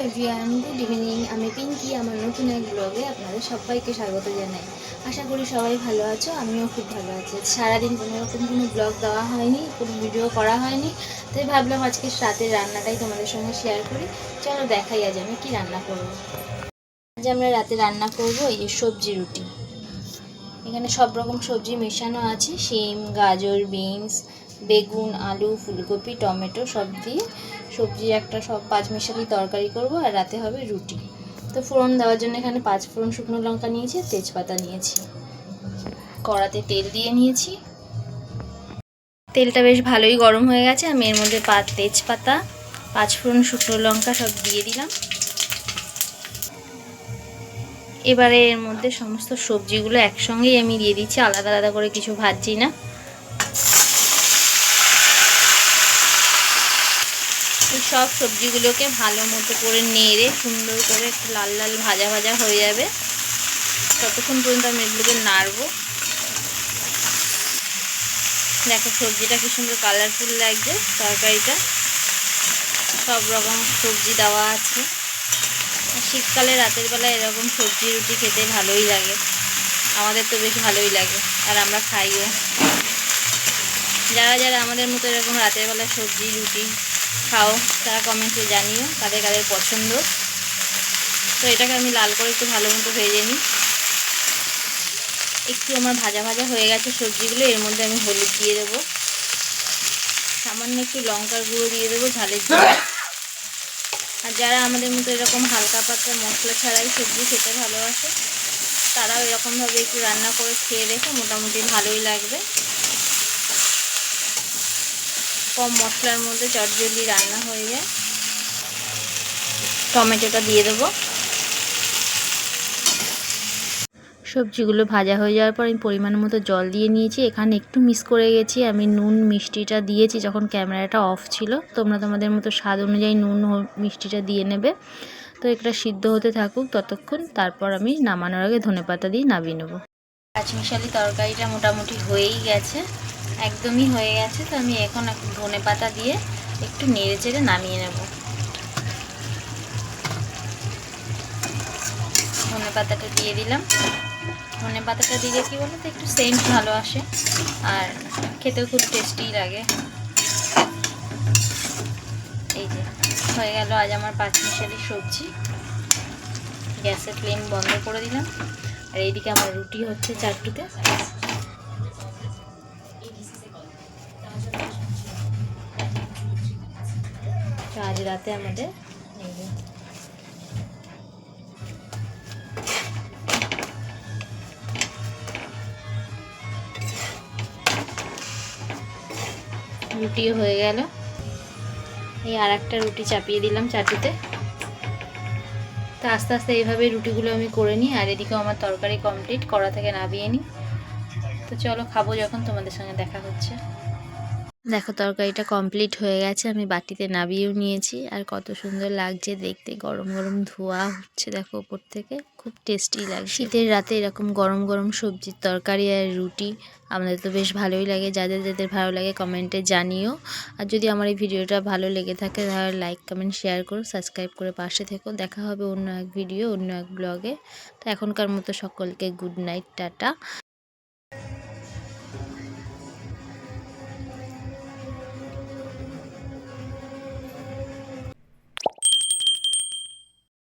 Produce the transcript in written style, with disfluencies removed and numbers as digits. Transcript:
Everyone, good evening. আমি পিঙ্কি। আমার নতুন এক ব্লগে আপনাদের সবাইকে স্বাগত জানাই। আশা করি সবাই ভালো আছো, আমিও খুব ভালো আছি। সারাদিন কোনো ব্লগ দেওয়া হয়নি, কোনো ভিডিও করা হয়নি, তাই ভাবলাম আজকে রাতের রান্নাটাই তোমাদের সঙ্গে শেয়ার করি। চলো দেখাই আজ আমি কি রান্না করব। আজ আমরা রাতে রান্না করব এই যে সবজি রুটি। এখানে সব রকম সবজি মেশানো আছে, শিম, গাজর, বিনস, বেগুন, আলু, ফুলকপি, টমেটো সব দিয়ে সবজির একটা সব পাঁচমিশালি তরকারি করব। আর রাতে হবে রুটি। তো ফোড়ন দেওয়ার জন্য এখানে 5 ফোড়ন শুকনো লঙ্কা নিয়েছি, তেজপাতা নিয়েছি। কড়াতে তেল দিয়ে নিয়েছি। তেলটা বেশ ভালোই গরম হয়ে গেছে। আমি এর মধ্যে তেজপাতা, 5 ফোড়ন শুকনো লঙ্কা সব দিয়ে দিলাম। এবারে এর মধ্যে সমস্ত সবজিগুলো একসঙ্গেই আমি দিয়ে দিচ্ছি, আলাদা আলাদা করে কিছু ভাজছি না। সব সবজিগুলোকে ভালো মতো করে নেড়ে সুন্দর করে একটু লাল লাল ভাজা ভাজা হয়ে যাবে, ততক্ষণ পর্যন্ত আমি এগুলোকে নাড়বো। দেখো সবজিটা কি সুন্দর কালারফুল লাগছে। তরকারিটা সব রকম সবজি দেওয়া আছে। শীতকালে রাতের বেলা এরকম সবজি রুটি খেতে ভালোই লাগে, আমাদের তো বেশ ভালোই লাগে আর আমরা খাইও। যারা যারা আমাদের মতো এরকম রাতের বেলা সবজি রুটি খাও তারা কমেন্টে জানিও কাদের কাদের পছন্দ। তো এটাকে আমি লাল করে একটু ভালো মতো ভেজে নিই। একটু আমার ভাজা ভাজা হয়ে গেছে সবজিগুলো। এর মধ্যে আমি হলুদ দিয়ে দেবো, সামান্য একটু লঙ্কার গুঁড়ো দিয়ে দেবো ঝালের জন্য। আর যারা আমাদের মতো এরকম হালকা পাতলা মশলা ছাড়াই সবজি খেতে ভালোবাসে তারাও এরকমভাবে একটু রান্না করে খেয়ে দেখো, মোটামুটি ভালোই লাগবে। কম মশলার মধ্যে চটজলদি রান্না হয়ে যায়। টমেটোটা দিয়ে দেবো। সবজিগুলো ভাজা হয়ে যাওয়ার পর আমি পরিমাণ মতো জল দিয়ে নিয়েছি। এখানে একটু মিস করে গেছি, আমি নুন মিষ্টিটা দিয়েছি যখন ক্যামেরাটা অফ ছিল। তোমরা তোমাদের মতো স্বাদ অনুযায়ী নুন মিষ্টিটা দিয়ে নেবে। তো এটা সিদ্ধ হতে থাকুক ততক্ষণ, তারপর আমি নামানোর আগে ধনেপাতা দিয়ে নামিয়ে নেব। পাঁচমিশালি তরকারিটা মোটামুটি হয়েই গেছে, একদমই হয়ে গেছে। তো আমি এখন ধনেপাতা দিয়ে একটু নেড়ে চেড়ে নামিয়ে নেব। ধনেপাতাটা দিয়ে দিলাম। ধনেপাতাটা দিলে কি বলো তো একটু সেন্ট ভালো আসে আর খেতেও খুব টেস্টি লাগে। এই যে হয়ে গেল আজ আমার পাঁচমিশালি সবজি। গ্যাসের ফ্লেম বন্ধ করে দিলাম। আর এইদিকে আমার রুটি হচ্ছে চাটুতে। আজ রাতে আমাদের রুটিও হয়ে গেল। এই আর একটা রুটি চাপিয়ে দিলাম চাটুতে। তো আস্তে আস্তে এইভাবে রুটিগুলো আমি করে নিই। আর এদিকেও আমার তরকারি কমপ্লিট, কড়া থেকে নামিয়ে নিই। তো চলো খাবো যখন, তোমাদের সঙ্গে দেখা হচ্ছে। দেখো তরকারিটা কমপ্লিট হয়ে গেছে, আমি বাটিতে নামিয়েও নিয়েছি। আর কত সুন্দর লাগছে দেখতে, গরম গরম ধোয়া হচ্ছে দেখো ওপর থেকে, খুব টেস্টি লাগছে। শীতের রাতে এরকম গরম গরম সবজির তরকারি আর রুটি আমাদের তো বেশ ভালোই লাগে। যাদের যাদের ভালো লাগে কমেন্টে জানিও। আর যদি আমার এই ভিডিওটা ভালো লেগে থাকে তাহলে লাইক কমেন্ট শেয়ার করো, সাবস্ক্রাইব করে পাশে থেকো। দেখা হবে অন্য এক ভিডিও, অন্য এক ব্লগে। তো এখনকার মতো সকলকে গুড নাইট, টাটা।